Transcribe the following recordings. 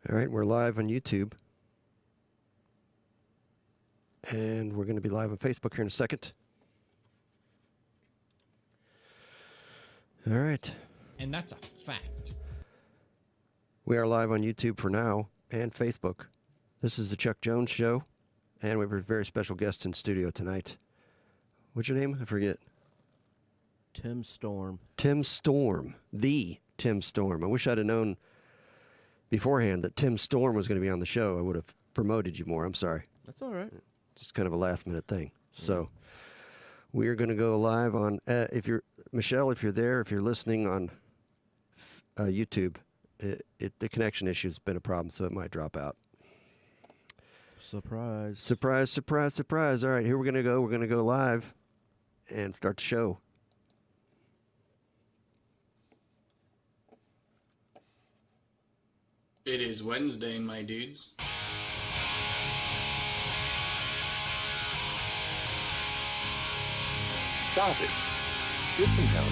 All right, we're live on YouTube. And we're going to be live on Facebook here in a second. All right. And that's a fact. We are live on YouTube for now and Facebook. This is the Chuck Jones Show, and we have a very special guest in studio tonight. What's your name? I forget. Tim Storm. Tim Storm. The Tim Storm. I wish I'd have known beforehand that Tim Storm was going to be on the show. I would have promoted you more. I'm sorry. That's all right. Just kind of a last-minute thing. So we are going to go live on, Michelle, if you're there, if you're listening on YouTube, the connection issue has been a problem, so it might drop out. Surprise. Surprise, surprise, surprise. All right, here we're going to go. We're going to go live and start the show. It is Wednesday, my dudes. Stop it. Get some help.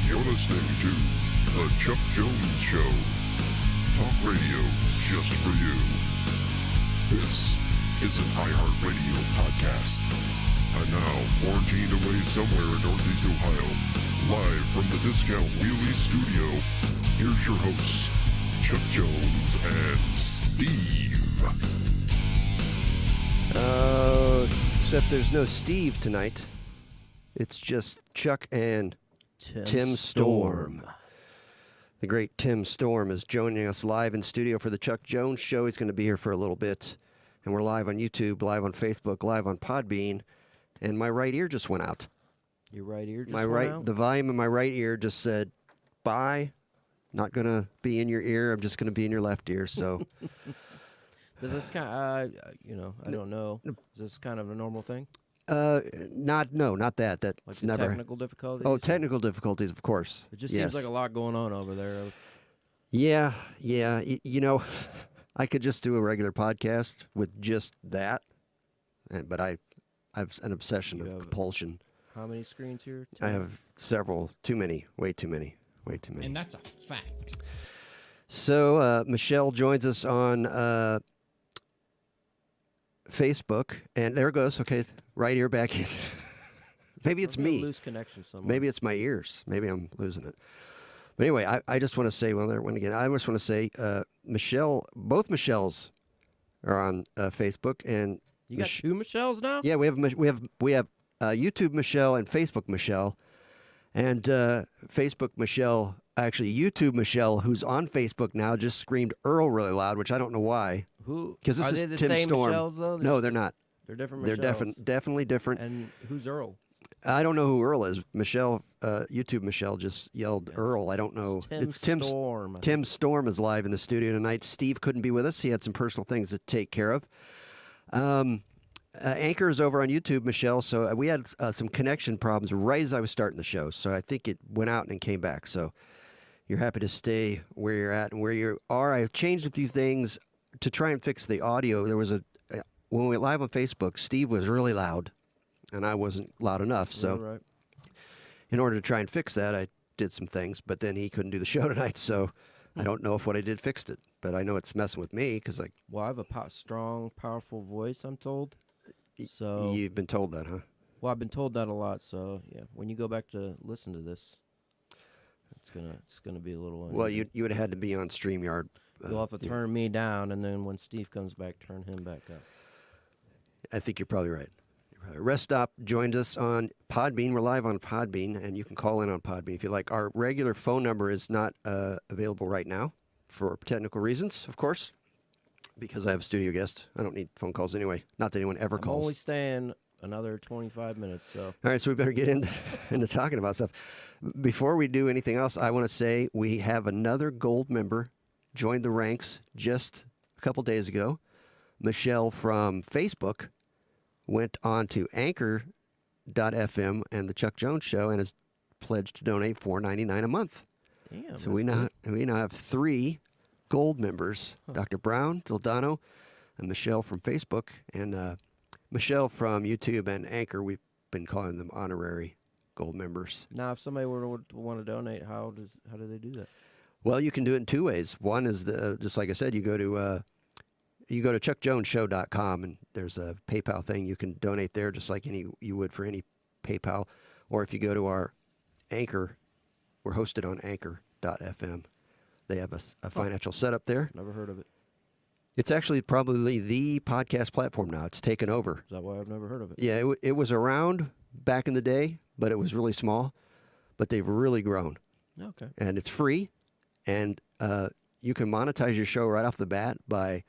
You're listening to The Chuck Jones Show. Talk radio just for you. This is an iHeartRadio podcast. And now, quarantined away somewhere in Northeast Ohio, live from the Discount Wheelie Studio, here's your hosts, Chuck Jones and Steve. Except there's no Steve tonight. It's just Chuck and Tim Storm. The great Tim Storm is joining us live in studio for the Chuck Jones Show. He's going to be here for a little bit. And we're live on YouTube, live on Facebook, live on Podbean. And my right ear just went out. Your right ear just went out? The volume in my right ear just said, bye. Not going to be in your ear. I'm just going to be in your left ear. So, Does this kind of, I don't know. Is this kind of a normal thing? not that. That's Like the never. technical difficulties? Oh, technical difficulties, of course. It just Yes. seems like a lot going on over there. Yeah. I could just do a regular podcast with just that, but I have an obsession You of have- compulsion. How many screens here? I have several, too many, way too many. And that's a fact. So Michelle joins us on Facebook, and there it goes. Okay, right ear back in. Maybe it's I've got a me. loose connection somewhere. Maybe it's my ears. Maybe I'm losing it. But anyway, I just want to say, I just want to say, Michelle, both Michelles are on Facebook, and You got two Michelles now? yeah, we have YouTube Michelle and Facebook Michelle, and Facebook Michelle, actually YouTube Michelle, who's on Facebook now, just screamed Earl really loud, which I don't know why. Who? Because this Are is they the Tim same Storm. Michelles, though? No, they're not. They're different They're Michelles. definitely different. And who's Earl? I don't know who Earl is. Michelle, YouTube Michelle just yelled Earl. I don't know. It's Tim Storm. Tim Storm is live in the studio tonight. Steve couldn't be with us. He had some personal things to take care of. Anchor is over on YouTube, Michelle. So we had some connection problems right as I was starting the show. So I think it went out and came back. So you're happy to stay where you're at and where you are. I changed a few things to try and fix the audio. There was when we went live on Facebook, Steve was really loud, and I wasn't loud enough. So Right. in order to try and fix that, I did some things, but then he couldn't do the show tonight, so I don't know if what I did fixed it. But I know it's messing with me because Well, I have a strong, powerful voice, I'm told. So, you've been told that, huh? well, I've been told that a lot. So, yeah, when you go back to listen to this, it's gonna be a little. Well, uneven. you would have had to be on StreamYard. You'll have to yeah. turn me down, and then when Steve comes back, turn him back up. I think you're probably right. Rest Stop joined us on Podbean. We're live on Podbean, and you can call in on Podbean if you like. Our regular phone number is not available right now for technical reasons, of course, because I have a studio guest. I don't need phone calls anyway. Not that anyone ever I'm calls. only staying another 25 minutes, so. All right, so we better get into talking about stuff. Before we do anything else, I want to say we have another gold member joined the ranks just a couple days ago. Michelle from Facebook went on to Anchor.fm and the Chuck Jones Show and has pledged to donate $4.99 a month. Damn, So we now have 3 gold members: Dr. Brown, Dildano, and Michelle from Facebook, and Michelle from YouTube and Anchor. We've been calling them honorary gold members. Now, if somebody were to want to donate, how do they do that? Well, you can do it in 2 ways. One is just like I said, you go to chuckjonesshow.com, and there's a PayPal thing. You can donate there just like you would for any PayPal. Or if you go to our Anchor, we're hosted on anchor.fm. They have a financial setup there. Never heard of it. It's actually probably the podcast platform now. It's taken over. Is that why I've never heard of it? Yeah, it was around back in the day, but it was really small. But they've really grown. Okay. And it's free. And you can monetize your show right off the bat by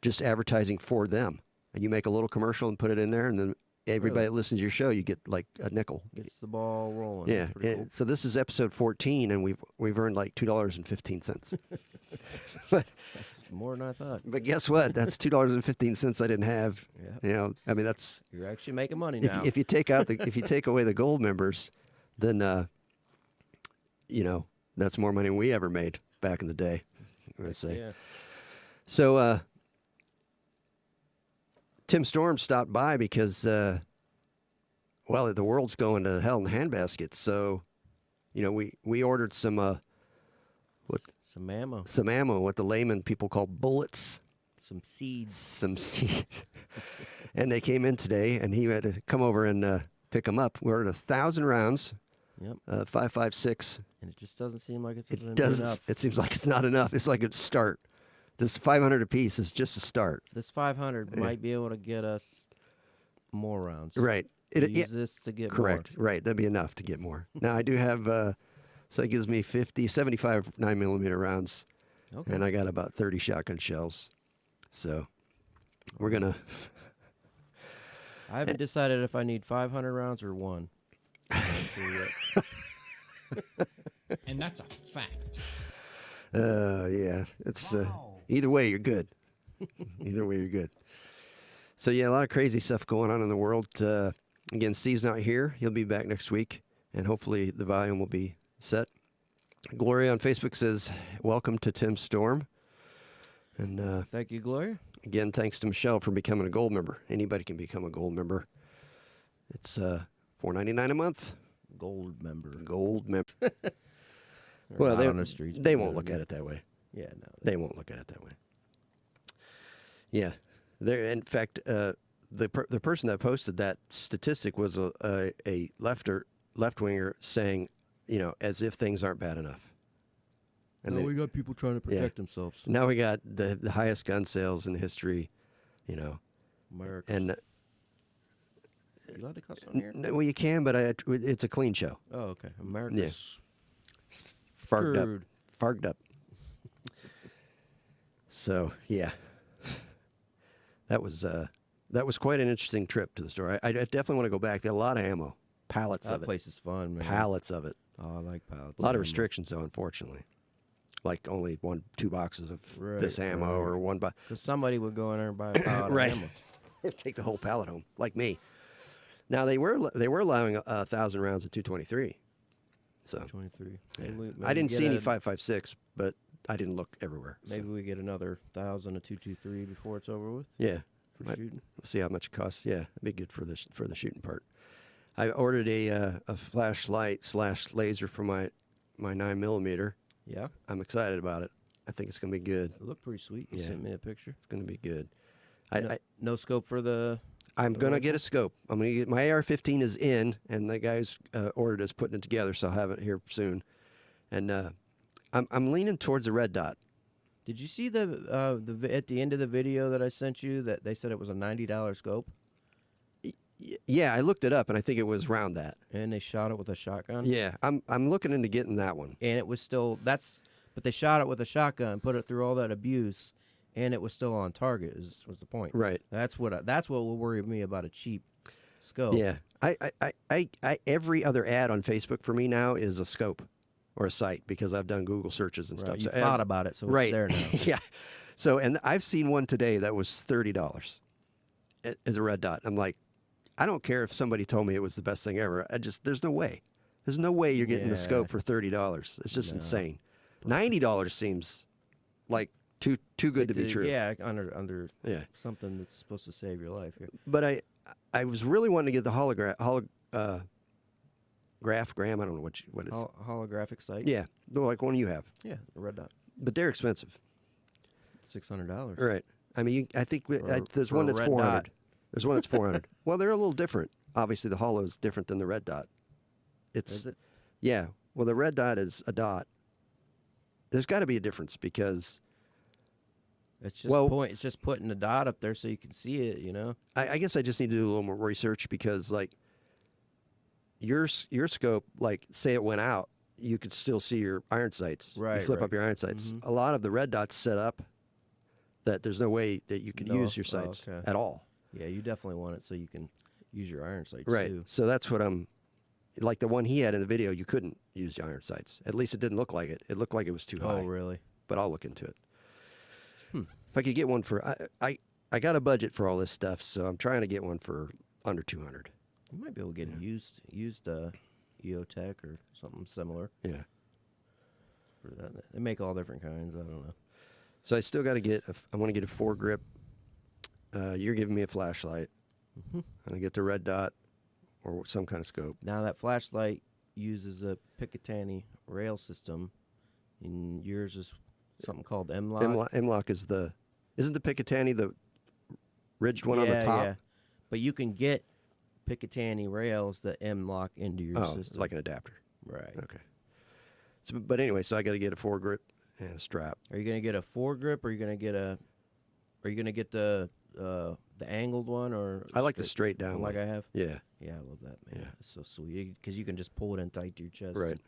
just advertising for them. And you make a little commercial and put it in there, and then everybody that listens to your show, you get like a nickel. Gets the ball rolling. Yeah. That's pretty cool. So this is episode 14, and we've earned like $2.15. That's more than I thought. But guess what? That's $2.15 I didn't have. Yeah. You know, I mean, that's You're actually making money now. if you take out if you take away the gold members, then you know, that's more money than we ever made back in the day. I'm gonna say. Yeah. So Tim Storm stopped by because well, the world's going to hell in handbaskets. So, you know, we ordered some Some ammo. some ammo, what the layman people call bullets. Some seeds. Some seeds. And they came in today, and he had to come over and pick them up. We ordered 1,000 rounds, Yep. 5.56. And it just doesn't seem like it's It doesn't. enough. It seems like it's not enough. It's like a start. This 500 apiece is just a start. This 500 might be able to get us more rounds. Right. Use this to get correct. more. Right. That'd be enough to get more. Now I do have. So that gives me 75 9mm rounds, Okay. and I got about 30 shotgun shells. So we're gonna. I haven't decided if I need 500 rounds or 1. I'm not sure yet. And that's a fact. Yeah. It's either way you're good. Either way you're good. So yeah, a lot of crazy stuff going on in the world. Again, Steve's not here. He'll be back next week, and hopefully the volume will be set. Gloria on Facebook says, "Welcome to Tim Storm." And Thank you, Gloria. again, thanks to Michelle for becoming a gold member. Anybody can become a gold member. It's $4.99 a month. Gold member. Gold member. They're Well, not they on the streets. they won't look at it that way. Yeah, no. They won't look at it that way. Yeah, there. In fact, the person that posted that statistic was a left winger saying, you know, as if things aren't bad enough. And No, they- we got people trying to protect themselves. now we got the highest gun sales in history, you know, America. and You allowed to cuss on here? well, you can, but it's a clean show. Oh, okay. America's Farged screwed. up. So yeah, that was quite an interesting trip to the store. I definitely want to go back. They had a lot of ammo, pallets That of it, place is fun, man. pallets of it. Oh, I like pallets. A lot of restrictions though, unfortunately. Like only 2 boxes of this Right, ammo, right. or one box. Because somebody would go in there and buy a pallet Right. of ammo. Take the whole pallet home, like me. Now they were allowing 1,000 rounds of 223. So 23. yeah. Maybe we I didn't get see any a- 5.56, but I didn't look everywhere. so, Maybe we get another 1,000 of 223 before it's over with yeah. for Might- shooting. We'll see how much it costs. Yeah, it'd be good for the shooting part. I ordered a flashlight / laser for my 9mm. Yeah, I'm excited about it. I think it's gonna be good. it looked pretty sweet. You Yeah. sent me a picture. It's gonna be good. No scope for the. I'm the gonna rifle? get a scope. I'm gonna get my AR-15 is in, and the guys ordered is putting it together, so I'll have it here soon. And I'm leaning towards the red dot. Did you see at the end of the video that I sent you that they said it was a $90 scope Yeah, I looked it up, and I think it was around that. and they shot it with a shotgun? Yeah, I'm looking into getting that one. And it was still but they shot it with a shotgun, put it through all that abuse, and it was still on target. Was the point? Right. That's what will worry me about a cheap scope. Yeah, I every other ad on Facebook for me now is a scope or a site because I've done Google searches and Right. stuff. You So thought about it, so right it's there now. yeah. So and I've seen one today that was $30 as a red dot. I'm like, I don't care if somebody told me it was the best thing ever. There's no way. There's no way you're getting the Yeah. scope for $30. It's just No. insane. $90 seems like too good to be true. Yeah, under Yeah. something that's supposed to save your life. Yeah. But I was really wanting to get the graph gram. I don't know what it is. Holographic sight. Yeah, like one you have. Yeah, the red dot. But they're expensive. $600. Right. I mean, I think there's for one a that's red 400. dot. There's one that's 400. Well, they're a little different. Obviously, the hollow is different than the red dot. Is it? Yeah. Well, the red dot is a dot. There's got to be a difference because It's just It's just putting the dot up there so you can see it. You know. I guess I just need to do a little more research because, like, your scope, like, say it went out, you could still see your iron sights. Right. You flip right. up your iron sights. Mhm. A lot of the red dots set up that there's no way that you could No? use your Oh, sights okay. at all. Yeah, you definitely want it so you can use your iron sights Right. too. So that's what like the one he had in the video, you couldn't use the iron sights. At least it didn't look like it. It looked like it was too high. Oh, really? But I'll look into it. If I could get one for, I got a budget for all this stuff, so I'm trying to get one for under 200. You might be able to get a used EOTech or something similar. Yeah. For that. They make all different kinds. I don't know. So I still got to get, I want to get a foregrip. You're giving me a flashlight. Mhm. And I get the red dot or some kind of scope. Now that flashlight uses a Picatinny rail system, and yours is something called M-Lock. M-Lock is isn't the Picatinny the ridged one on the top? Yeah. But you can get Picatinny rails that M-Lock into your Oh, system. like an adapter. Right. Okay. So, but anyway, so I got to get a foregrip and a strap. Are you gonna get a foregrip, or are you gonna get the angled one, or I like the straight down like one. I have? Yeah. Yeah, I love that, man. Yeah. It's so sweet because you can just pull it in tight to your chest. Right.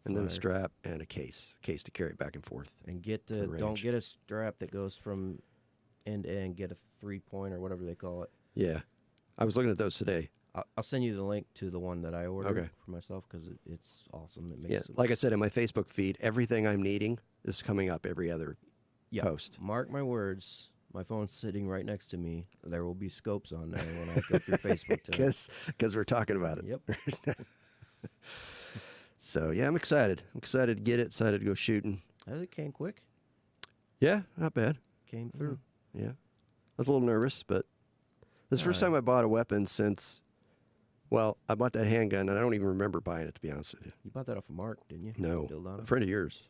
And then a Fire. strap and a case to carry it back and forth. And get For don't range. get a strap that goes from end to end. Get a 3-point or whatever they call it. Yeah. I was looking at those today. I'll send you the link to the one that I ordered Okay. for myself because it's awesome. It makes Yeah. it, Like I said in my Facebook feed, everything I'm needing is coming up every other yeah, post. Mark my words. My phone's sitting right next to me. There will be scopes on there when I go through Facebook tonight. Because we're talking about it. Yep. So, yeah, I'm excited. I'm excited to get it, excited to go shooting. It came quick. Yeah, not bad. Came through. Yeah. I was a little nervous, but this is the first time I bought a weapon since, well, I bought that handgun, and I don't even remember buying it, to be honest with you. You bought that off of Mark, didn't you? No. Dildano? A friend of yours.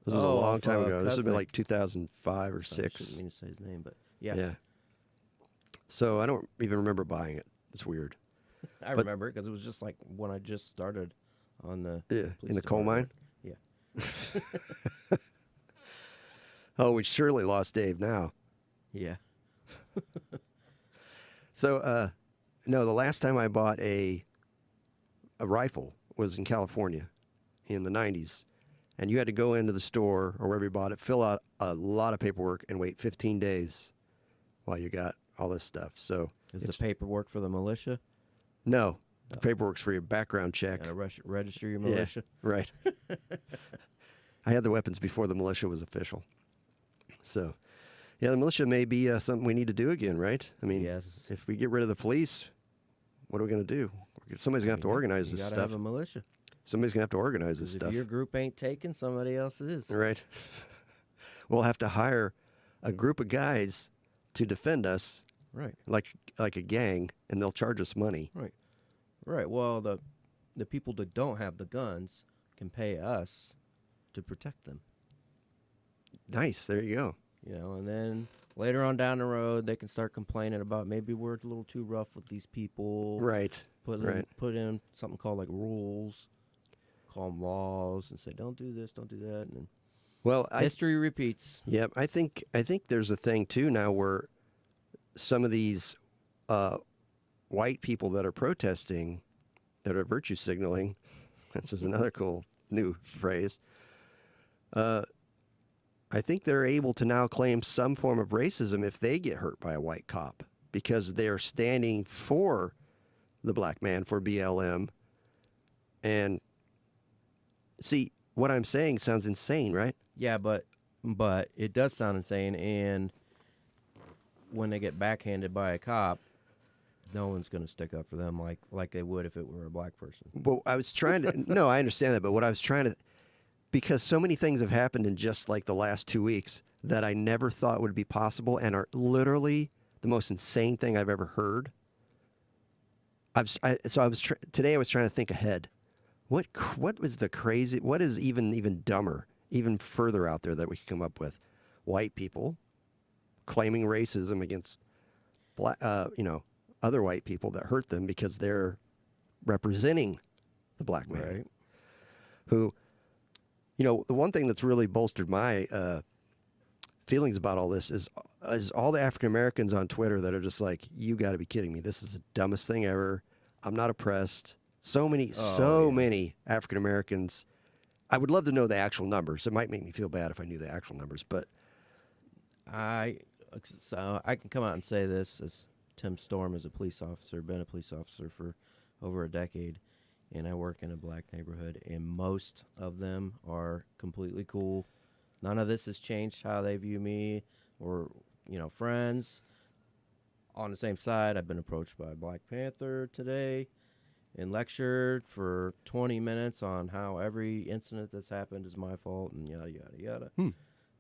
This was a Oh, long off, time ago. This would have been Cosmic. like 2005 or I 6. shouldn't mean to say his name, but yeah. Yeah. So I don't even remember buying it. It's weird. I remember it because it was just like when I just started on the Yeah. police In the coal mine? department. Yeah. Oh, we surely lost Dave now. Yeah. So, no, the last time I bought a rifle was in California in the 90s. And you had to go into the store or wherever you bought it, fill out a lot of paperwork, and wait 15 days while you got all this stuff. So, Is the paperwork for the militia? no, the paperwork's for your background check. Gotta register your Yeah, militia? right. I had the weapons before the militia was official. So, yeah, the militia may be something we need to do again, right? I mean, Yes. if we get rid of the police, what are we going to do? Somebody's going to have to organize You this gotta stuff. have a militia. Somebody's going to have to organize this 'Cause if stuff. your group ain't taken, somebody else is. Right. We'll have to hire a group of guys to defend us Right. like a gang, and they'll charge us money. Right. Right. Well, the people that don't have the guns can pay us to protect them. Nice. There you go. You know, and then later on down the road, they can start complaining about maybe we're a little too rough with these people. Right. right. Put in something called like rules, call them laws, and say don't do this, don't do that, and Well, history repeats. Yep, I think there's a thing too now where some of these white people that are protesting, that are virtue signaling, which is another cool new phrase. I think they're able to now claim some form of racism if they get hurt by a white cop because they're standing for the black man, for BLM. And see, what I'm saying sounds insane, right? Yeah, but it does sound insane. And when they get backhanded by a cop, no one's going to stick up for them like they would if it were a black person. But I was trying to. No, I understand that. But what I was trying to, because so many things have happened in just like the last 2 weeks that I never thought would be possible, and are literally the most insane thing I've ever heard. Today I was trying to think ahead. What was the crazy? What is even dumber, even further out there that we could come up with? White people claiming racism against black, other white people that hurt them because they're representing the black man. Right. Who, the one thing that's really bolstered my feelings about all this is all the African Americans on Twitter that are just like, you got to be kidding me. This is the dumbest thing ever. I'm not oppressed. So many African Americans. I would love to know the actual numbers. It might make me feel bad if I knew the actual numbers, but I can come out and say this as Tim Storm is a police officer, been a police officer for over a decade, and I work in a black neighborhood, and most of them are completely cool. None of this has changed how they view me or, friends. On the same side, I've been approached by Black Panther today and lectured for 20 minutes on how every incident that's happened is my fault and yada, yada, yada.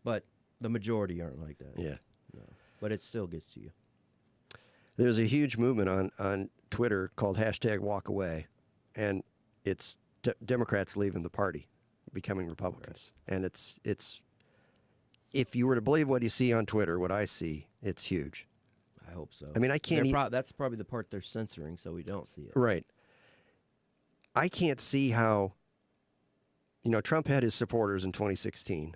But the majority aren't like that. yeah. No. But it still gets to you. There's a huge movement on Twitter called #WalkAway, and it's Democrats leaving the party, becoming Republicans. Right. And it's if you were to believe what you see on Twitter, what I see, it's huge. I hope so. I mean, I can't. That's probably the part they're censoring, so we don't see it. Right. I can't see how. Trump had his supporters in 2016.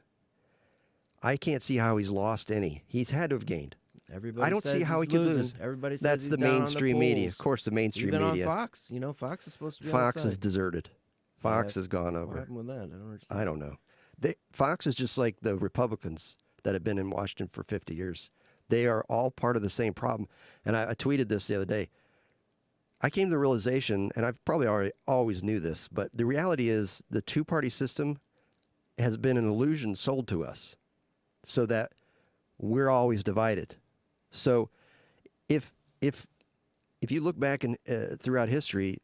I can't see how he's lost any. He's had to have gained. Everybody I don't says see how he he's could losing. lose. Everybody says That's he's the down on mainstream media. polls. Of course, the mainstream Even media. on Fox. Fox is supposed to be Fox on is deserted. Fox has gone over. What happened with that? I don't understand. I don't know. Fox is just like the Republicans that have been in Washington for 50 years. They are all part of the same problem. And I tweeted this the other day. I came to the realization, and I've probably always knew this, but the reality is the two-party system has been an illusion sold to us so that we're always divided. So if you look back throughout history,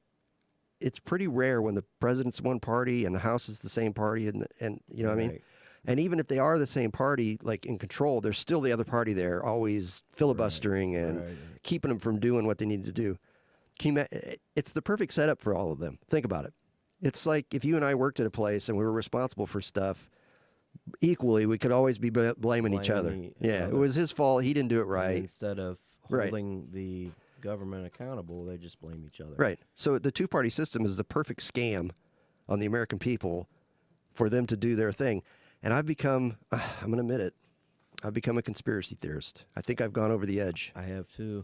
it's pretty rare when the president's one party and the House is the same party, and you know what I mean? And even if they are the same party, like in control, there's still the other party there, always filibustering and keeping them from doing what they need to do. It's the perfect setup for all of them. Think about it. It's like if you and I worked at a place and we were responsible for stuff equally, we could always be blaming each other. Yeah, it was his fault. He didn't do it right. And instead of holding the government accountable, they just blame each other. Right. So the two-party system is the perfect scam on the American people for them to do their thing. And I'm going to admit it, I've become a conspiracy theorist. I think I've gone over the edge. I have too.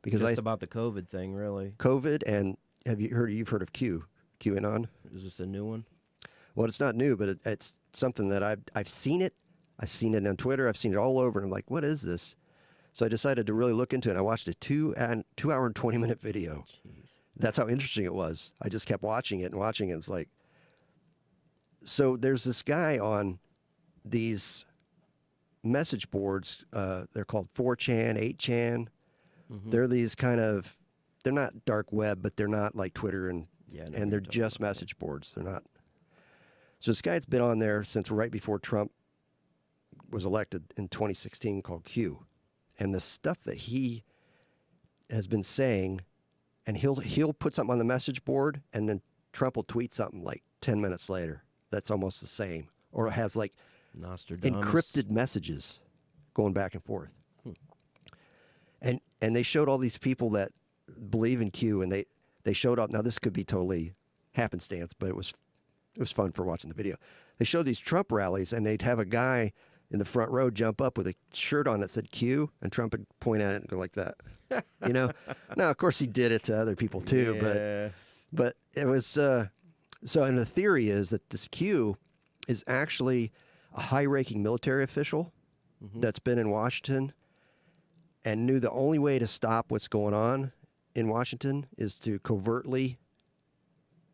Because just about the COVID thing, really. COVID, and you've heard of QAnon? Is this a new one? Well, it's not new, but it's something that I've seen it. I've seen it on Twitter. I've seen it all over, and I'm like, what is this? So I decided to really look into it. I watched a 2 hour and 20-minute video. Jeez. That's how interesting it was. I just kept watching it and watching it. It's like, so there's this guy on these message boards. They're called 4chan, 8chan. Mm-hmm. They're these they're not dark web, but they're not like Twitter and they're just message boards. They're not. So this guy's been on there since right before Trump was elected in 2016 called Q. And the stuff that he has been saying, and he'll put something on the message board and then Trump will tweet something like 10 minutes later. That's almost the same. Or it has like encrypted messages going back and forth. And they showed all these people that believe in Q, and they showed up. Now this could be totally happenstance, but it was fun for watching the video. They showed these Trump rallies, and they'd have a guy in the front row jump up with a shirt on that said Q, and Trump would point at it and go like that. Now of course he did it to other people too, but it was so. And the theory is that this Q is actually a high-ranking military official that's been in Washington and knew the only way to stop what's going on in Washington is to covertly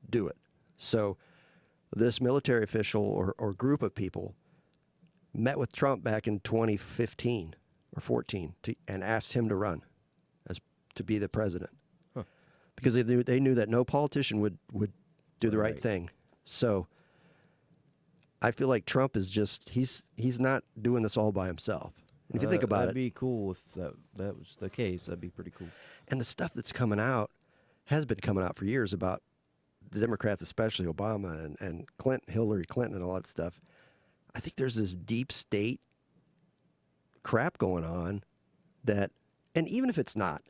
do it. So this military official or group of people met with Trump back in 2015 or 14 and asked him to run as to be the president. Huh. Because they knew that no politician would do the right thing. So I feel like Trump is just he's not doing this all by himself. And if you think about that'd be cool if that was the case. That'd be pretty cool. And the stuff that's coming out has been coming out for years about the Democrats, especially Obama and Clinton, Hillary Clinton, and all that stuff. I think there's this deep state crap going on that, and even if it's not,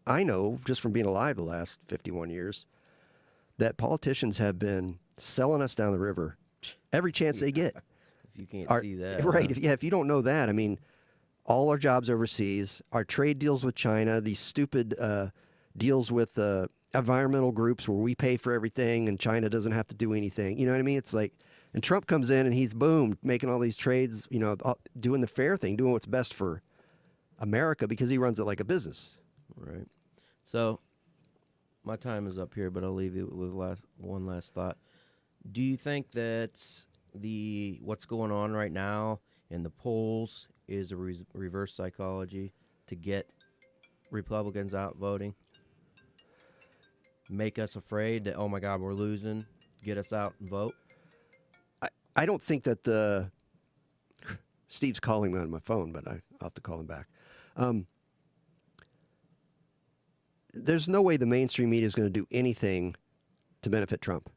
I know just from being alive the last 51 years that politicians have been selling us down the river every chance they get. If you can't see that. Right. If you don't know that, I mean, all our jobs overseas, our trade deals with China, these stupid deals with environmental groups where we pay for everything and China doesn't have to do anything. You know what I mean? It's like, and Trump comes in and he's boom, making all these trades, doing the fair thing, doing what's best for America because he runs it like a business. Right. So, my time is up here, but I'll leave it with one last thought. Do you think that what's going on right now in the polls is a reverse psychology to get Republicans out voting? Make us afraid that, oh my God, we're losing, get us out and vote? I don't think that Steve's calling me on my phone, but I'll have to call him back. There's no way the mainstream media is going to do anything to benefit Trump.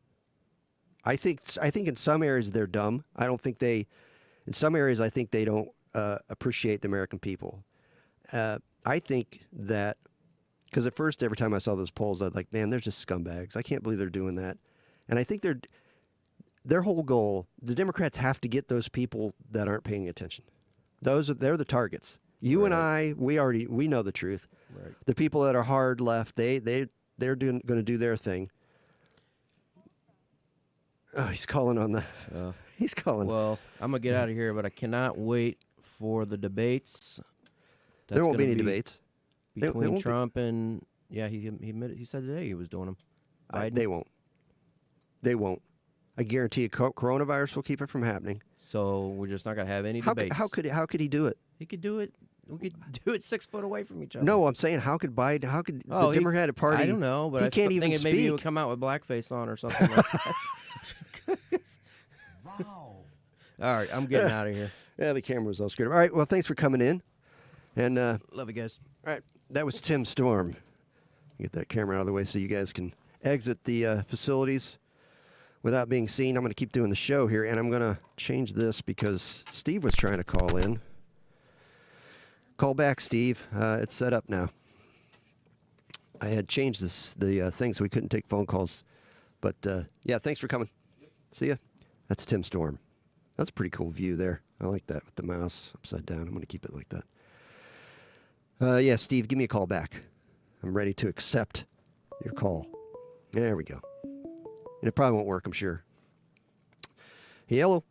I think in some areas they're dumb. In some areas I think they don't appreciate the American people. I think that, because at first every time I saw those polls, I was like, man, they're just scumbags. I can't believe they're doing that. And I think their whole goal, the Democrats have to get those people that aren't paying attention. They're the targets. You and I, we know the truth. Right. The people that are hard left, they're going to do their thing. Oh, he's calling on the. He's calling. Well, I'm gonna get out of here, but I cannot wait for the debates. There won't be any debates between Trump and he admitted, he said today he was doing them. They won't. They won't. I guarantee you, coronavirus will keep it from happening. So we're just not gonna have any debates. How could he do it? He could do it. We could do it 6 foot away from each other. No, I'm saying how could Biden? How could the Democratic Party? I don't know, but he I can't even think speak. Maybe he would come out with blackface on or something like that. Wow. All right, I'm getting out of here. Yeah, the camera was all screwed up. All right, well, thanks for coming in. And love you guys. All right, that was Tim Storm. Get that camera out of the way so you guys can exit the facilities without being seen. I'm going to keep doing the show here, and I'm going to change this because Steve was trying to call in. Call back, Steve. It's set up now. I had changed the thing so we couldn't take phone calls. But, yeah, thanks for coming. See ya. That's Tim Storm. That's a pretty cool view there. I like that with the mouse upside down. I'm going to keep it like that. Yeah, Steve, give me a call back. I'm ready to accept your call. There we go. And it probably won't work, I'm sure. Hey, hello.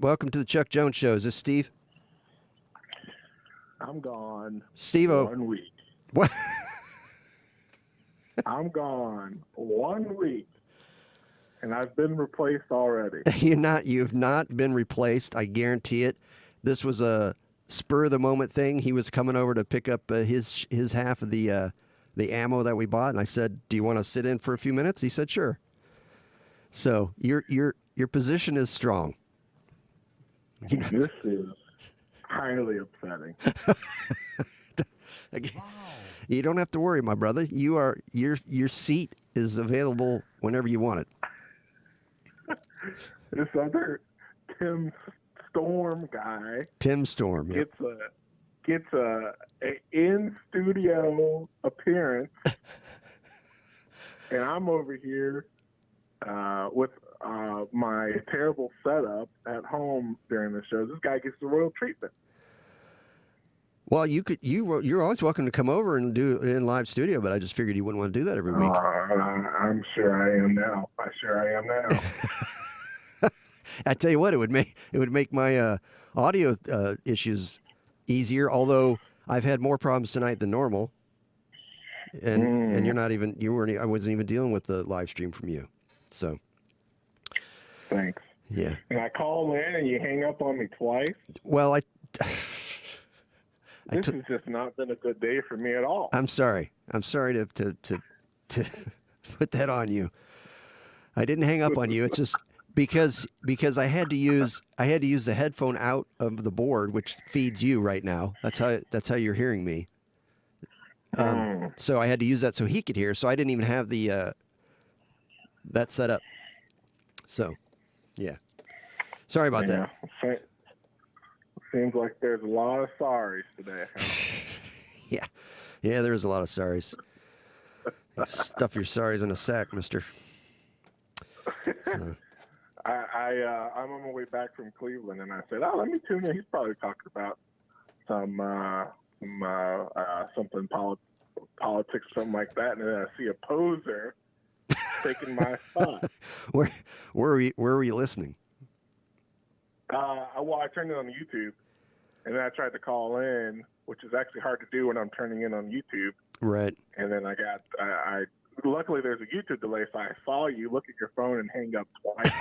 Welcome to the Chuck Jones Show. Is this Steve? I'm gone. Steve-o. 1 week. What? I'm gone 1 week, and I've been replaced already. You've not been replaced. I guarantee it. This was a spur of the moment thing. He was coming over to pick up his half of the ammo that we bought, and I said, "Do you want to sit in for a few minutes?" He said, "Sure." So your position is strong. This is highly upsetting. You don't have to worry, my brother. Your seat is available whenever you want it. This other Tim Storm guy. Tim Storm. Yep. Gets a in studio appearance, and I'm over here with my terrible setup at home during the show. This guy gets the royal treatment. Well, you're always welcome to come over and do it in live studio, but I just figured you wouldn't want to do that every week. I'm sure I am now. I tell you what, it would make my audio issues easier. Although I've had more problems tonight than normal, and I wasn't even dealing with the live stream from you. So thanks. Yeah. And I call in and you hang up on me twice. Well, This has just not been a good day for me at all. I'm sorry. I'm sorry to put that on you. I didn't hang up on you. It's just because I had to use the headphone out of the board, which feeds you right now. That's how you're hearing me. So I had to use that so he could hear. So I didn't even have the that set up. So, yeah. Sorry about that. Seems like there's a lot of sorries today. Yeah, there's a lot of sorries. Stuff your sorries in a sack, mister. So. I'm on my way back from Cleveland, and I said, "Oh, let me tune in." He's probably talking about something politics, something like that, and then I see a poser taking my spot. Where were you listening? I turned it on YouTube, and then I tried to call in, which is actually hard to do when I'm turning in on YouTube. Right. And then I luckily there's a YouTube delay, so I saw you look at your phone and hang up twice.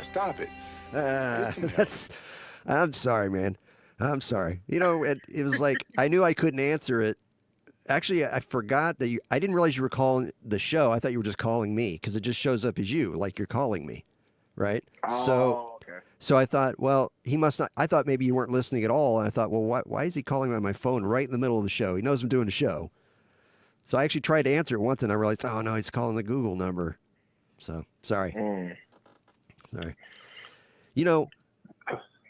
Stop it. I'm sorry, man. I'm sorry. It was like I knew I couldn't answer it. Actually, I forgot that I didn't realize you were calling the show. I thought you were just calling me because it just shows up as you, like you're calling me, right? Oh, okay. So I thought, well, he must not. I thought maybe you weren't listening at all, and I thought, well, why is he calling me on my phone right in the middle of the show? He knows I'm doing a show. So I actually tried to answer it once, and I realized, oh no, he's calling the Google number. So sorry. Sorry.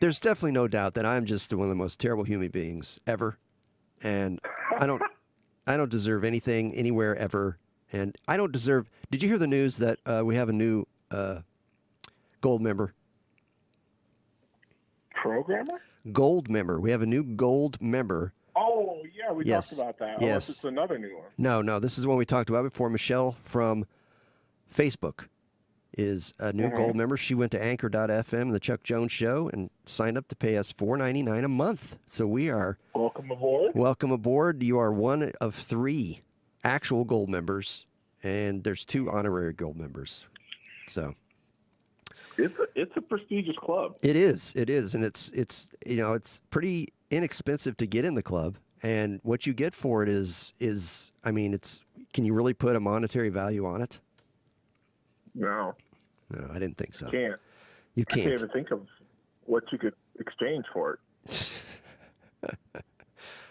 There's definitely no doubt that I'm just one of the most terrible human beings ever, and I don't deserve anything anywhere ever, and I don't deserve. Did you hear the news that we have a new gold member? Programmer? Gold member. We have a new gold member. Oh, yeah, we Yes. talked about that. Yes. Oh, it's another new one. No, this is one we talked about before. Michelle from Facebook is a new gold member. She went to anchor.fm, the Chuck Jones Show, and signed up to pay us $4.99 a month. So we are... Welcome aboard. Welcome aboard. You are one of 3 actual gold members, and there's 2 honorary gold members. So... It's a prestigious club. It is, and it's pretty inexpensive to get in the club, and what you get for it is I mean, can you really put a monetary value on it? No, I didn't think so. You You can't can't. even think of what you could exchange for it.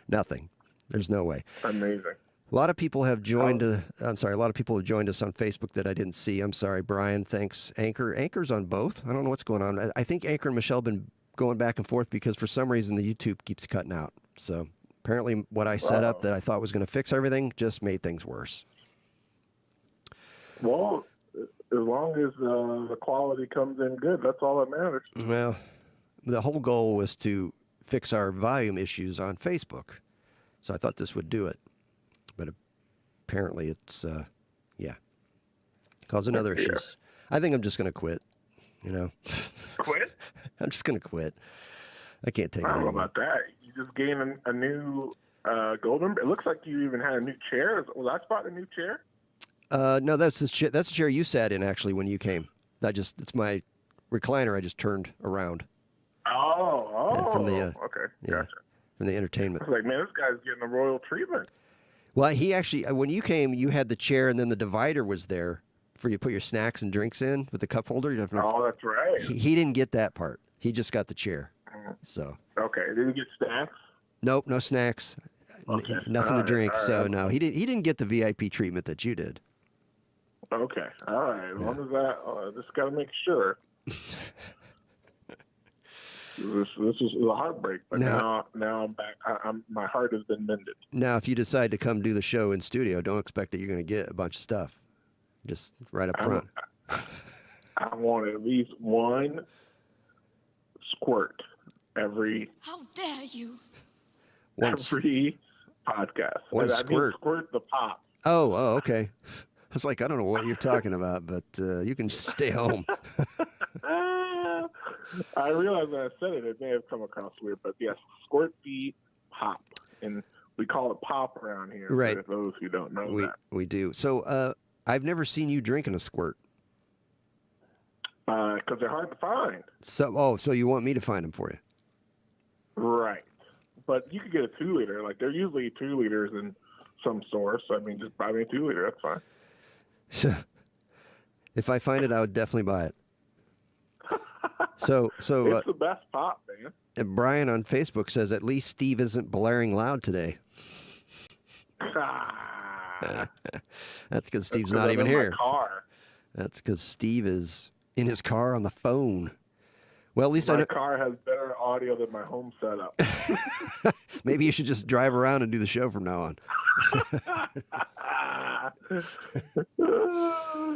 Nothing. There's no way. Amazing. A lot of people have joined. A lot of people have joined us on Facebook that I didn't see. I'm sorry, Brian. Thanks, Anchor's on both. I don't know what's going on. I think Anchor and Michelle have been going back and forth because for some reason the YouTube keeps cutting out. So apparently, what I set up that I thought was going to fix everything just made things worse. Well, as long as the quality comes in good, that's all that matters. Well, the whole goal was to fix our volume issues on Facebook, so I thought this would do it. But apparently it's, causing other issues. I think I'm just going to quit, Quit? I'm just going to quit. I can't take it I don't know anymore. about that. You just gained a new gold member. It looks like you even had a new chair. Was I spotting a new chair? No, that's the chair you sat in, actually, when you came. It's my recliner I just turned around. Okay. Yeah, Gotcha. from the entertainment. I was like, man, this guy's getting a royal treatment. Well, he actually, when you came, you had the chair, and then the divider was there for you to put your snacks and drinks in with the cup holder. That's right. He didn't get that part. He just got the chair. So. Okay. Did he get snacks? Nope, no snacks. Okay. Nothing to drink. All right. So no, he didn't get the VIP treatment that you did. Okay. All right. As long as that, just got to make sure. This is a heartbreak, but now I'm back. My heart has been mended. Now, if you decide to come do the show in studio, don't expect that you're going to get a bunch of stuff. Just right up front. I want at least one squirt every. How dare you? Every podcast. One squirt. Squirt the pop. Oh, okay. I was like, I don't know what you're talking about, but you can stay home. I realized when I said it may have come across weird, but yes, squirt the pop. And we call it pop around here. Right. For those who don't know that. We do. So I've never seen you drinking a squirt. Because they're hard to find. So you want me to find them for you? Right. But you could get a 2-liter. Like, they're usually 2 liters in some stores. So, I mean, just buy me a 2-liter. That's fine. So, if I find it, I would definitely buy it. So It's the best pop, man. and Brian on Facebook says, at least Steve isn't blaring loud today. That's because Steve's not even here. My car. That's because Steve is in his car on the phone. Well, at least I My know. car has better audio than my home setup. Maybe you should just drive around and do the show from now on.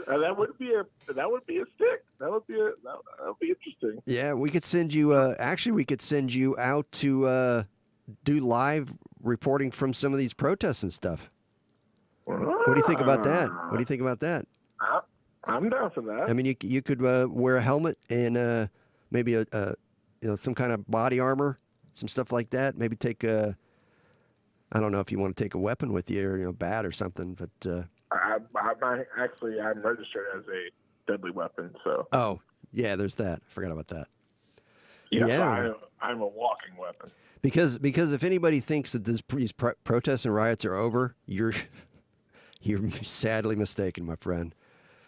And that would be a stick. That would be interesting. Yeah, we could send you. Actually, we could send you out to do live reporting from some of these protests and stuff. What do you think about that? What do you think about that? I'm down for that. I mean, you could wear a helmet and maybe a some kind of body armor, some stuff like that. Maybe take a. I don't know if you want to take a weapon with you or bat or something, but. I'm registered as a deadly weapon, so. Oh, yeah, there's that. I forgot about that. Yeah, Yeah. so I'm a walking weapon. Because if anybody thinks that these protests and riots are over, you're sadly mistaken, my friend.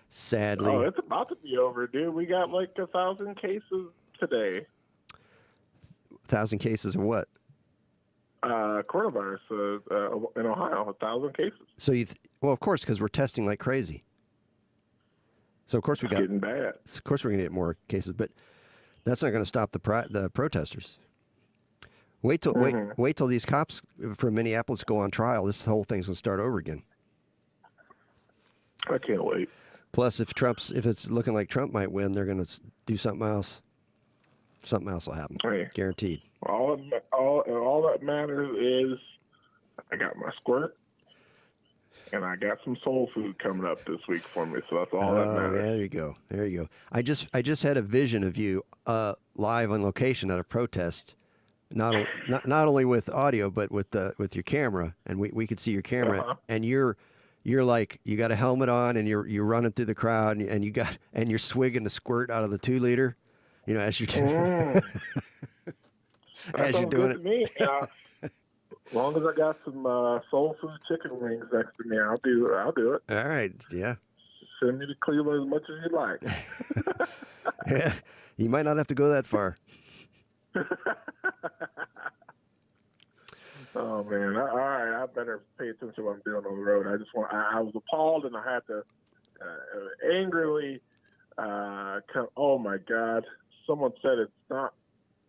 Sadly. Oh, it's about to be over, dude. We got like 1,000 cases today. 1,000 cases of what? Coronavirus in Ohio, 1,000 cases. So well, of course, because we're testing like crazy. So of course It's getting bad. Of course we're going to get more cases, but that's not going to stop the protesters. Wait till these cops from Minneapolis go on trial. This whole thing's going to start over again. I can't wait. Plus, if it's looking like Trump might win, they're going to do something else. Something else will happen. Hey. Guaranteed. All that matters is I got my squirt and I got some soul food coming up this week for me. So that's all that matters. There you go. I just had a vision of you live on location at a protest, not only with audio but with your camera, and we could see your camera, and you're like, you got a helmet on and you're running through the crowd and you're swigging the squirt out of the 2-liter, as you're doing as you're doing it. To me. As long as I got some soul food chicken wings next to me, I'll do it. All right, yeah. Send me to Cleveland as much as you like. Yeah, you might not have to go that far. Oh man! All right, I better pay attention to what I'm doing on the road. I was appalled, and I had to angrily come. Oh my God! Someone said it's not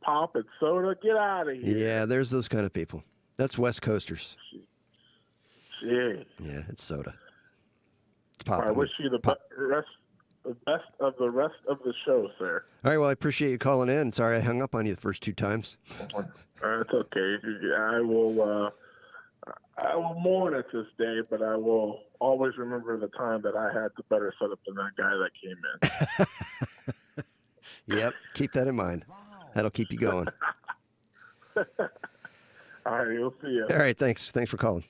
pop, it's soda. Get out of here! Yeah, there's those kind of people. That's West Coasters. Gee. Yeah, it's soda. It's pop. I wish you the best of the rest of the show, sir. All right, well, I appreciate you calling in. Sorry I hung up on you the first 2 times. It's okay. I will mourn at this day, but I will always remember the time that I had the better setup than that guy that came in. Yep, keep that in mind. That'll keep you going. All right, we'll see you. All right, thanks. Thanks for calling.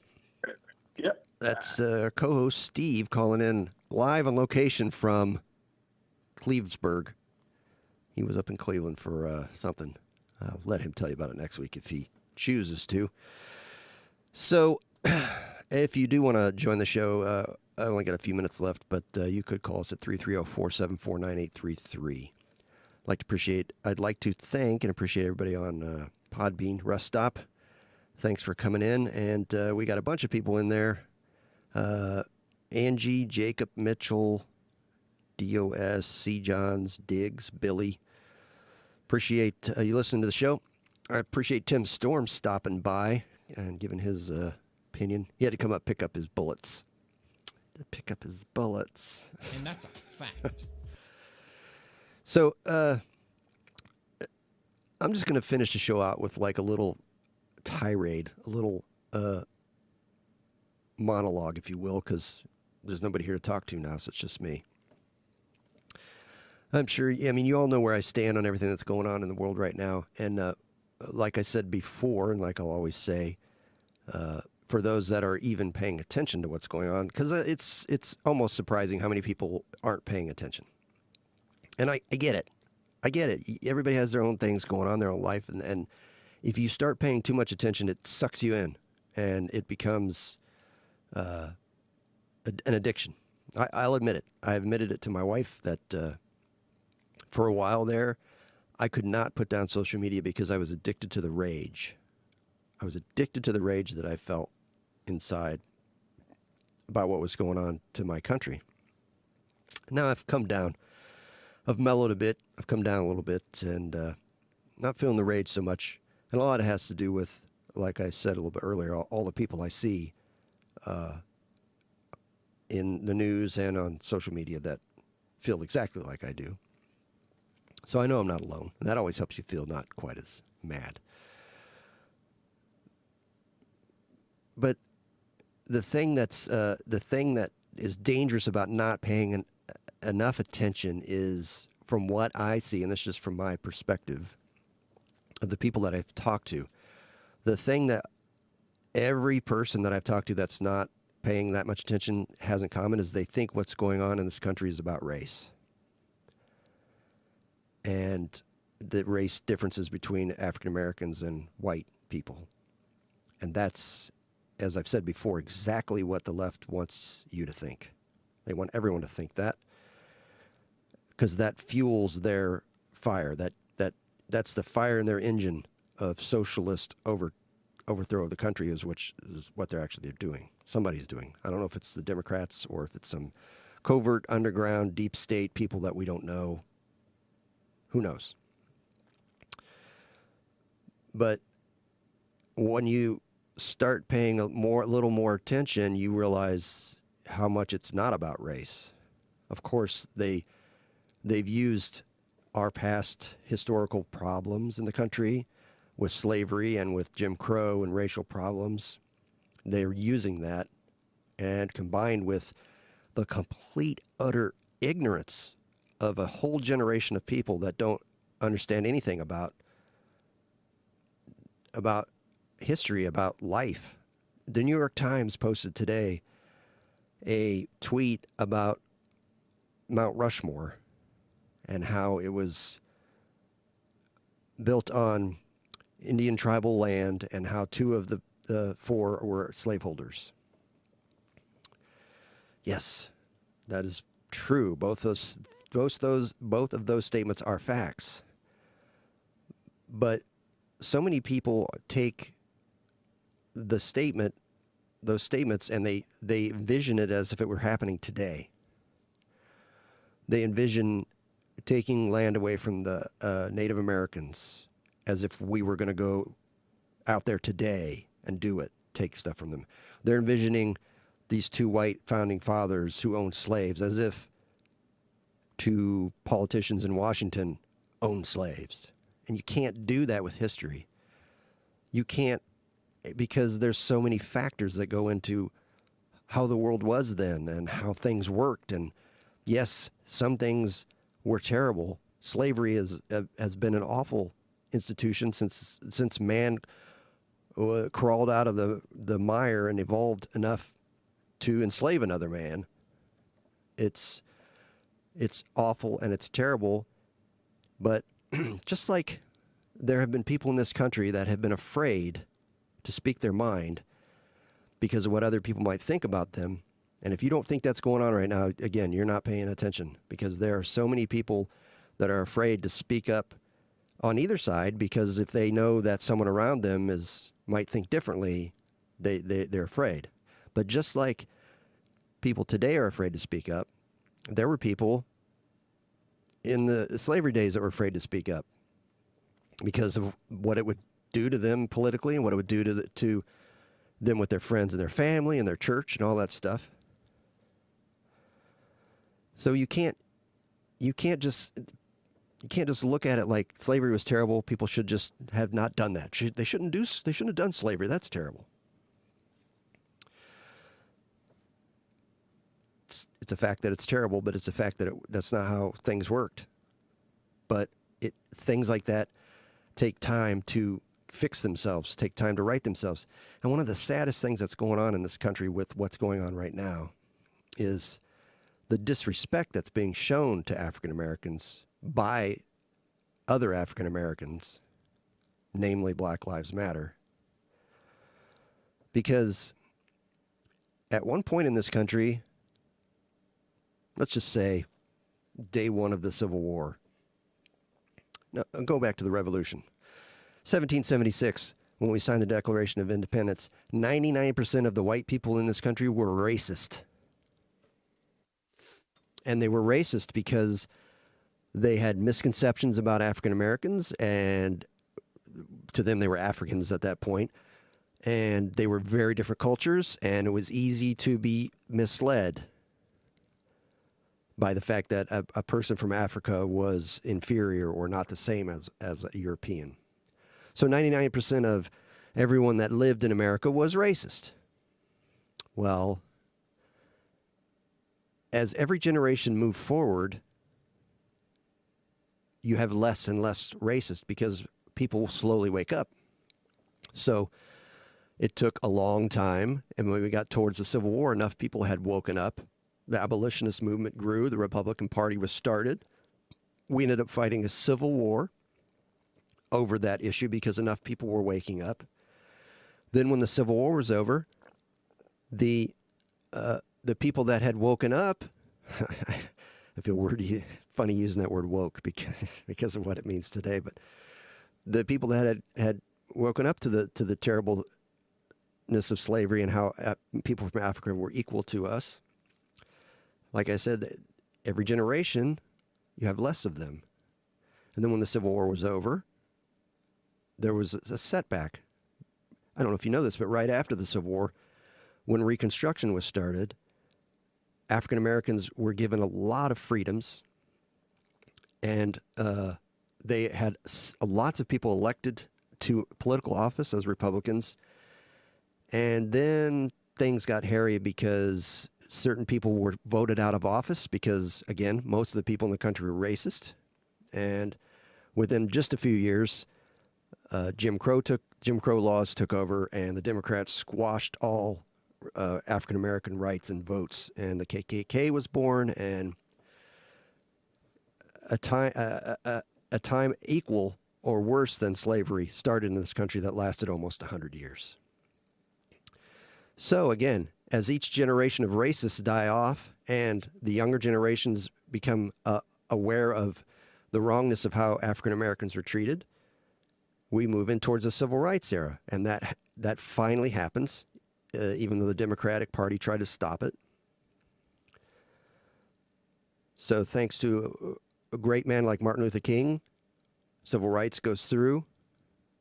Yep. That's our co-host Steve calling in live on location from Clevesburg. He was up in Cleveland for something. I'll let him tell you about it next week if he chooses to. So, if you do want to join the show, I only got a few minutes left, but you could call us at 330-474-9833. I'd like to thank and appreciate everybody on Podbean, Rust Stop. Thanks for coming in, and we got a bunch of people in there. Angie, Jacob, Mitchell, DOS, C. Johns, Diggs, Billy. Appreciate you listening to the show. I appreciate Tim Storm stopping by and giving his opinion. He had to come up pick up his bullets. And that's a fact. So I'm just going to finish the show out with like a little tirade, a little monologue, if you will, because there's nobody here to talk to now, so it's just me. I'm sure, you all know where I stand on everything that's going on in the world right now. And like I said before, and like I'll always say, for those that are even paying attention to what's going on, because it's almost surprising how many people aren't paying attention. And I get it. Everybody has their own things going on, their own life. And if you start paying too much attention, it sucks you in, and it becomes an addiction. I'll admit it. I admitted it to my wife that for a while there, I could not put down social media because I was addicted to the rage. I was addicted to the rage that I felt inside about what was going on to my country. Now I've come down. I've mellowed a bit. I've come down a little bit and not feeling the rage so much. And a lot of it has to do with, like I said a little bit earlier, all the people I see in the news and on social media that feel exactly like I do. So I know I'm not alone. And that always helps you feel not quite as mad. But the thing that is dangerous about not paying enough attention is, from what I see, and this is just from my perspective of the people that I've talked to, the thing that every person that I've talked to that's not paying that much attention has in common is they think what's going on in this country is about race. And the race differences between African Americans and white people. And that's, as I've said before, exactly what the left wants you to think. They want everyone to think that, because that fuels their fire. That's the fire in their engine of socialist overthrow of the country, is what they're actually doing. Somebody's doing. I don't know if it's the Democrats or if it's some covert underground deep state people that we don't know. Who knows? But when you start paying a little more attention, you realize how much it's not about race. Of course, they've used our past historical problems in the country with slavery and with Jim Crow and racial problems. They're using that, and combined with the complete, utter ignorance of a whole generation of people that don't understand anything about history, about life. The New York Times posted today a tweet about Mount Rushmore and how it was built on Indian tribal land and how 2 of the 4 were slaveholders. Yes, that is true. Both of those statements are facts. But so many people take those statements, and they envision it as if it were happening today. They envision taking land away from the Native Americans as if we were going to go out there today and do it, take stuff from them. They're envisioning these 2 white founding fathers who owned slaves as if 2 politicians in Washington owned slaves. And you can't do that with history. You can't, because there's so many factors that go into how the world was then and how things worked. And yes, some things were terrible. Slavery has been an awful institution since man crawled out of the mire and evolved enough to enslave another man. It's awful and it's terrible. But just like there have been people in this country that have been afraid to speak their mind because of what other people might think about them. And if you don't think that's going on right now, again, you're not paying attention, because there are so many people that are afraid to speak up on either side, because if they know that someone around them might think differently, they're afraid. But just like people today are afraid to speak up, there were people in the slavery days that were afraid to speak up because of what it would do to them politically and what it would do to them with their friends and their family and their church and all that stuff. So you can't just look at it like slavery was terrible. People should just have not done that. They shouldn't have done slavery. That's terrible. It's a fact that it's terrible, but it's a fact that that's not how things worked. But things like that take time to fix themselves, take time to right themselves. And one of the saddest things that's going on in this country with what's going on right now is the disrespect that's being shown to African Americans by other African Americans, namely Black Lives Matter. Because at one point in this country, let's just say day one of the Civil War. No, go back to the Revolution. 1776, when we signed the Declaration of Independence, 99% of the white people in this country were racist. And they were racist because they had misconceptions about African Americans, and to them they were Africans at that point. And they were very different cultures, and it was easy to be misled by the fact that a person from Africa was inferior or not the same as a European. So 99% of everyone that lived in America was racist. Well, as every generation moved forward, you have less and less racist because people slowly wake up. So it took a long time, and when we got towards the Civil War, enough people had woken up. The abolitionist movement grew. The Republican Party was started. We ended up fighting a civil war over that issue because enough people were waking up. Then when the Civil War was over, the people that had woken up, I feel funny using that word woke because of what it means today, but the people that had woken up to the terribleness of slavery and how people from Africa were equal to us, like I said, every generation, you have less of them. And then when the Civil War was over, there was a setback. I don't know if you know this, but right after the Civil War, when Reconstruction was started, African Americans were given a lot of freedoms, and they had lots of people elected to political office as Republicans. And then things got hairy because certain people were voted out of office because, again, most of the people in the country were racist. And within just a few years, Jim Crow laws took over, and the Democrats squashed all African American rights and votes, and the KKK was born, and a time equal or worse than slavery started in this country that lasted almost 100 years. So again, as each generation of racists die off and the younger generations become aware of the wrongness of how African Americans were treated, we move in towards the civil rights era, and that finally happens, even though the Democratic Party tried to stop it. So thanks to a great man like Martin Luther King, civil rights goes through,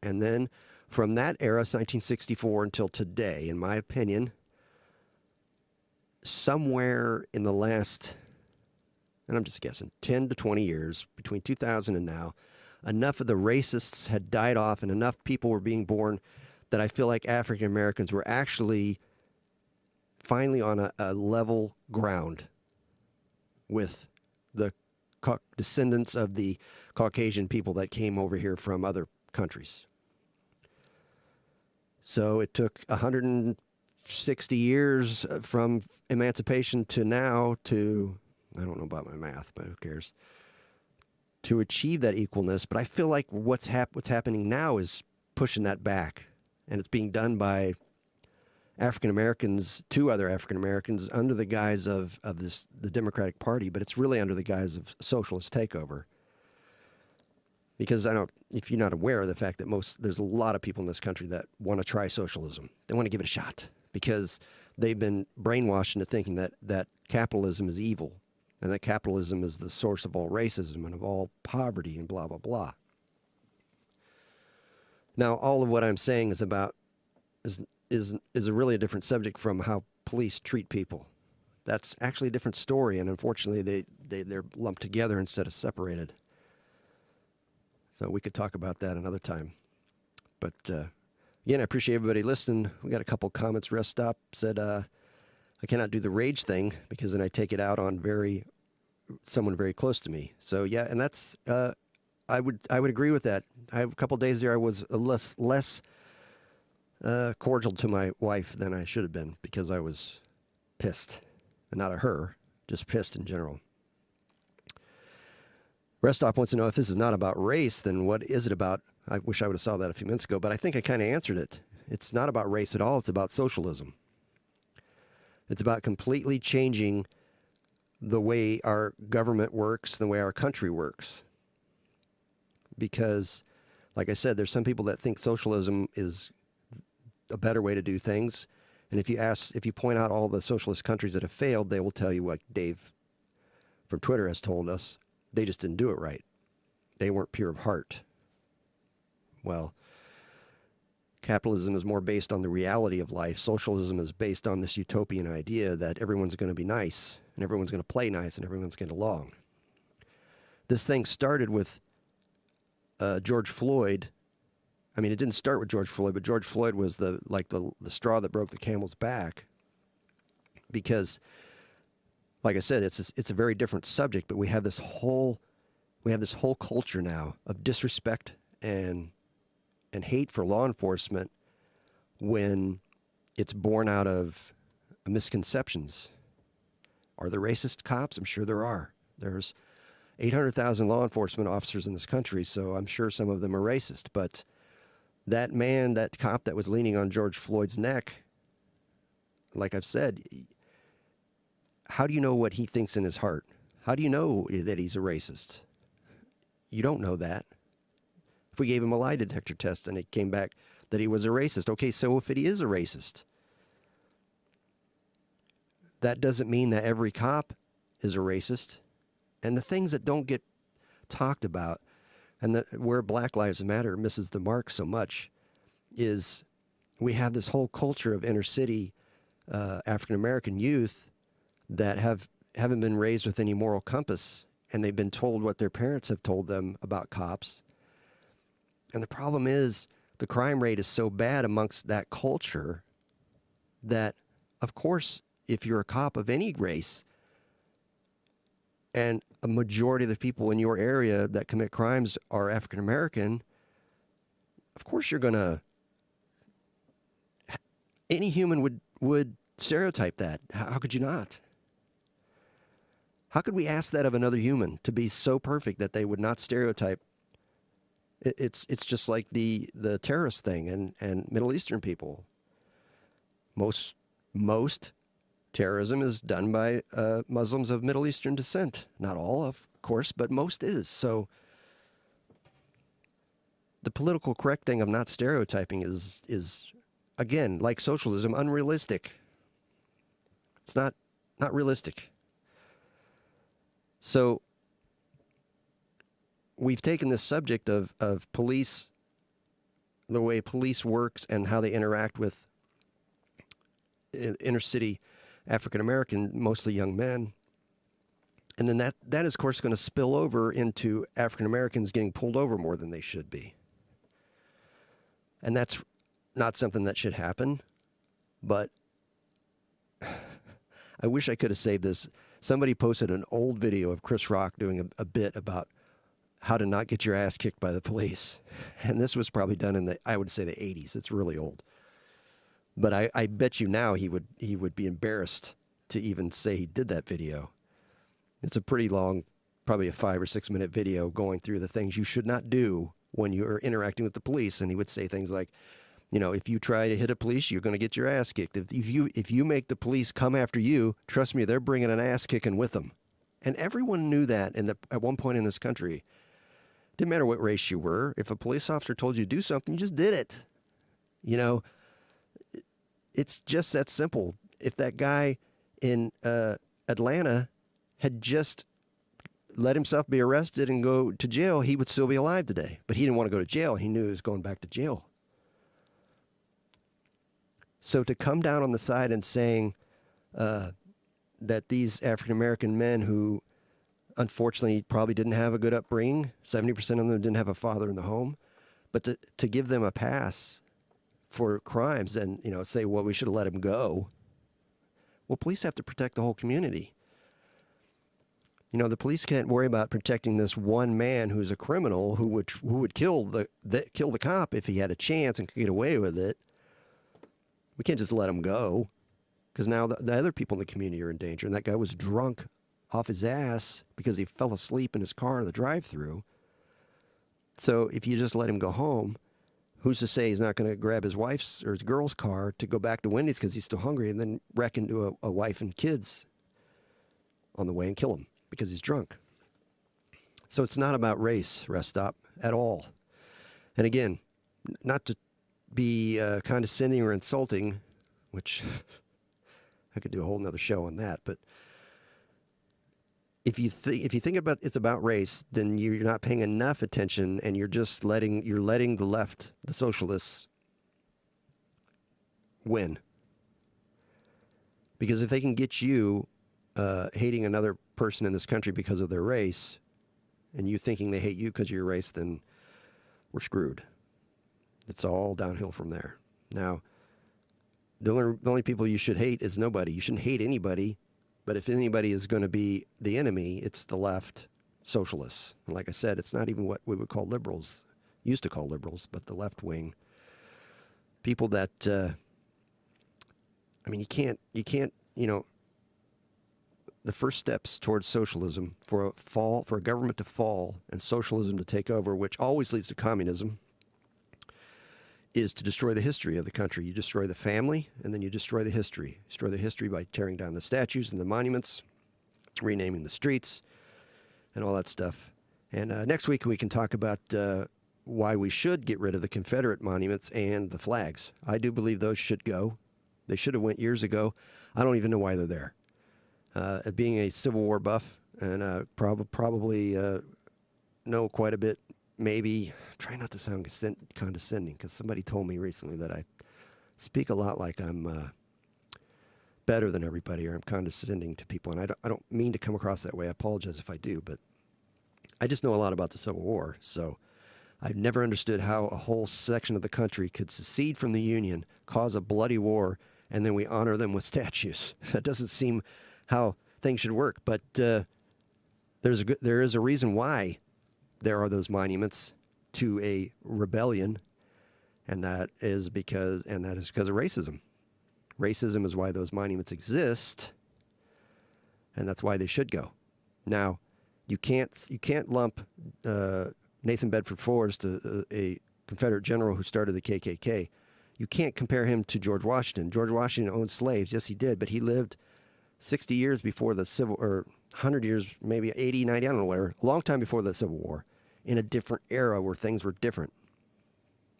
and then from that era, 1964 until today, in my opinion, somewhere in the last, and I'm just guessing, 10 to 20 years, between 2000 and now, enough of the racists had died off and enough people were being born that I feel like African Americans were actually finally on a level ground with the descendants of the Caucasian people that came over here from other countries. So it took 160 years from emancipation to now to, I don't know about my math, but who cares, to achieve that equalness. But I feel like what's happening now is pushing that back, and it's being done by African Americans to other African Americans under the guise of the Democratic Party, but it's really under the guise of socialist takeover. Because if you're not aware of the fact that there's a lot of people in this country that want to try socialism. They want to give it a shot because they've been brainwashed into thinking that capitalism is evil and that capitalism is the source of all racism and of all poverty and blah, blah, blah. Now, all of what I'm saying is really a different subject from how police treat people. That's actually a different story, and unfortunately they're lumped together instead of separated. So we could talk about that another time. But again, I appreciate everybody listening. We got a couple comments. Rest Stop said, I cannot do the rage thing because then I take it out on someone very close to me. So yeah, and that's I would agree with that. I have a couple days there I was less cordial to my wife than I should have been because I was pissed. And not at her, just pissed in general. Rest Stop wants to know if this is not about race, then what is it about? I wish I would have saw that a few minutes ago, but I think I kind of answered it. It's not about race at all. It's about socialism. It's about completely changing the way our government works, the way our country works. Because, like I said, there's some people that think socialism is a better way to do things. And if you point out all the socialist countries that have failed, they will tell you what Dave from Twitter has told us. They just didn't do it right. They weren't pure of heart. Well, capitalism is more based on the reality of life. Socialism is based on this utopian idea that everyone's going to be nice, and everyone's going to play nice, and everyone's going to get along. This thing started with George Floyd. I mean, it didn't start with George Floyd, but George Floyd was the straw that broke the camel's back. Because, like I said, it's a very different subject, but we have this whole culture now of disrespect and hate for law enforcement when it's born out of misconceptions. Are there racist cops? I'm sure there are. There's 800,000 law enforcement officers in this country, so I'm sure some of them are racist. But that man, that cop that was leaning on George Floyd's neck, like I've said, how do you know what he thinks in his heart? How do you know that he's a racist? You don't know that. If we gave him a lie detector test and it came back that he was a racist, okay, so if he is a racist, that doesn't mean that every cop is a racist. And the things that don't get talked about, and where Black Lives Matter misses the mark so much, is we have this whole culture of inner city African-American youth that haven't been raised with any moral compass, and they've been told what their parents have told them about cops. And the problem is the crime rate is so bad amongst that culture that, of course, if you're a cop of any race and a majority of the people in your area that commit crimes are African American, of course you're going to... Any human would stereotype that. How could you not? How could we ask that of another human, to be so perfect that they would not stereotype? It's just like the terrorist thing and Middle Eastern people. Most terrorism is done by Muslims of Middle Eastern descent. Not all, of course, but most is. So the political correct thing of not stereotyping is again, like socialism, unrealistic. It's not realistic. So we've taken this subject of police, the way police works and how they interact with inner city African-American, mostly young men. And then that is, of course, going to spill over into African-Americans getting pulled over more than they should be. And that's not something that should happen. But I wish I could have saved this. Somebody posted an old video of Chris Rock doing a bit about how to not get your ass kicked by the police. And this was probably done in I would say the 80s. It's really old. But I bet you now he would be embarrassed to even say he did that video. It's a pretty long, probably a 5 or 6 minute video going through the things you should not do when you are interacting with the police. And he would say things like, you know, if you try to hit a police, you're going to get your ass kicked. If you make the police come after you, trust me, they're bringing an ass kicking with them. And everyone knew that at one point in this country. Didn't matter what race you were. If a police officer told you to do something, you just did it. You know, it's just that simple. If that guy in Atlanta had just let himself be arrested and go to jail, he would still be alive today. But he didn't want to go to jail. He knew he was going back to jail. So to come down on the side and saying that these African-American men who unfortunately probably didn't have a good upbringing, 70% of them didn't have a father in the home, but to give them a pass for crimes and, you know, say, well, we should have let him go. Well, police have to protect the whole community. You know, the police can't worry about protecting this one man who's a criminal who would kill the cop if he had a chance and could get away with it. We can't just let him go because now the other people in the community are in danger. And that guy was drunk off his ass because he fell asleep in his car in the drive-thru. So if you just let him go home, who's to say he's not going to grab his wife's or his girl's car to go back to Wendy's because he's still hungry and then wreck into a wife and kids on the way and kill him because he's drunk? So it's not about race, Rest Stop, at all. And again, not to be condescending or insulting, which I could do a whole nother show on that, but if you think about it's about race, then you're not paying enough attention, and you're just letting the left, the socialists, win. Because if they can get you hating another person in this country because of their race, and you thinking they hate you because of your race, then we're screwed. It's all downhill from there. Now, the only people you should hate is nobody. You shouldn't hate anybody. But if anybody is going to be the enemy, it's the left, socialists. And like I said, it's not even what we would call liberals, used to call liberals, but the left wing. People that, you can't, the first steps towards socialism, for a government to fall and socialism to take over, which always leads to communism, is to destroy the history of the country. You destroy the family, and then you destroy the history. Destroy the history by tearing down the statues and the monuments, renaming the streets, and all that stuff. And next week we can talk about why we should get rid of the Confederate monuments and the flags. I do believe those should go. They should have went years ago. I don't even know why they're there. Being a Civil War buff, and probably know quite a bit, maybe try not to sound condescending, because somebody told me recently that I speak a lot like I'm better than everybody, or I'm condescending to people, and I don't mean to come across that way. I apologize if I do, but I just know a lot about the Civil War, so I've never understood how a whole section of the country could secede from the Union, cause a bloody war, and then we honor them with statues. That doesn't seem how things should work, but there is a reason why there are those monuments to a rebellion, and that is because of racism. Racism is why those monuments exist, and that's why they should go. Now, you can't lump Nathan Bedford Forrest, a Confederate general who started the KKK. You can't compare him to George Washington. George Washington owned slaves. Yes, he did, but he lived 60 years before the or 100 years, maybe 80, 90, I don't know, whatever, a long time before the Civil War, in a different era where things were different.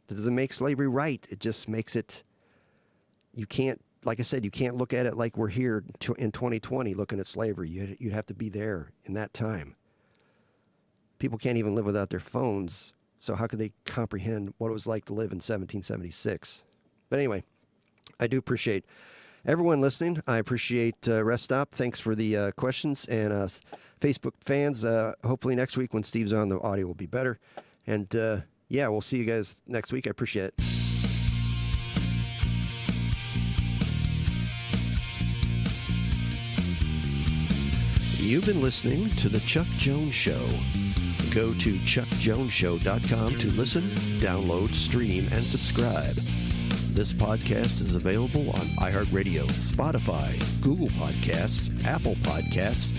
That doesn't make slavery right. It just makes it, you can't, like I said, you can't look at it like we're here in 2020 looking at slavery. You'd have to be there in that time. People can't even live without their phones, so how could they comprehend what it was like to live in 1776? But anyway, I do appreciate everyone listening. I appreciate Rest Stop. Thanks for the questions. And Facebook fans, hopefully next week when Steve's on, the audio will be better. And yeah, we'll see you guys next week. I appreciate it. You've been listening to The Chuck Jones Show. Go to chuckjonesshow.com to listen, download, stream, and subscribe. This podcast is available on iHeartRadio, Spotify, Google Podcasts, Apple Podcasts,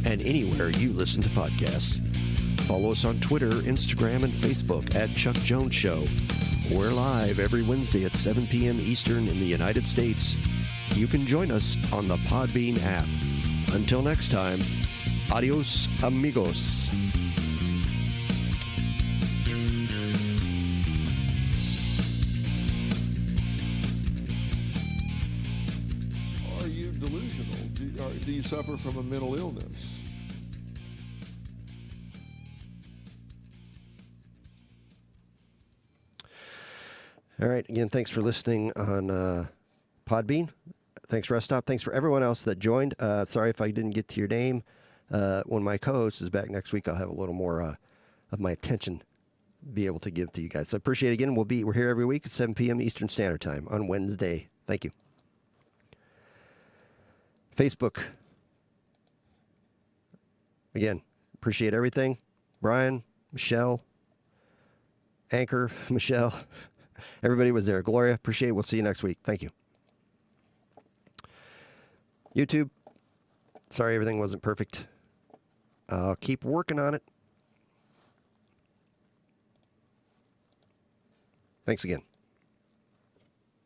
and anywhere you listen to podcasts. Follow us on Twitter, Instagram, and Facebook at Chuck Jones Show. We're live every Wednesday at 7 p.m. Eastern in the United States. You can join us on the Podbean app. Until next time, adios, amigos. Do you suffer from a mental illness? All right. Again, thanks for listening on Podbean. Thanks, Rest Stop. Thanks for everyone else that joined. Sorry if I didn't get to your name. When my co-host is back next week, I'll have a little more of my attention be able to give to you guys. So I appreciate it again. We're here every week at 7 p.m. Eastern Standard Time on Wednesday. Thank you. Facebook. Again, appreciate everything. Brian, Michelle, Anchor, Michelle, everybody was there. Gloria, appreciate it. We'll see you next week. Thank you. YouTube, sorry everything wasn't perfect. I'll keep working on it. Thanks again.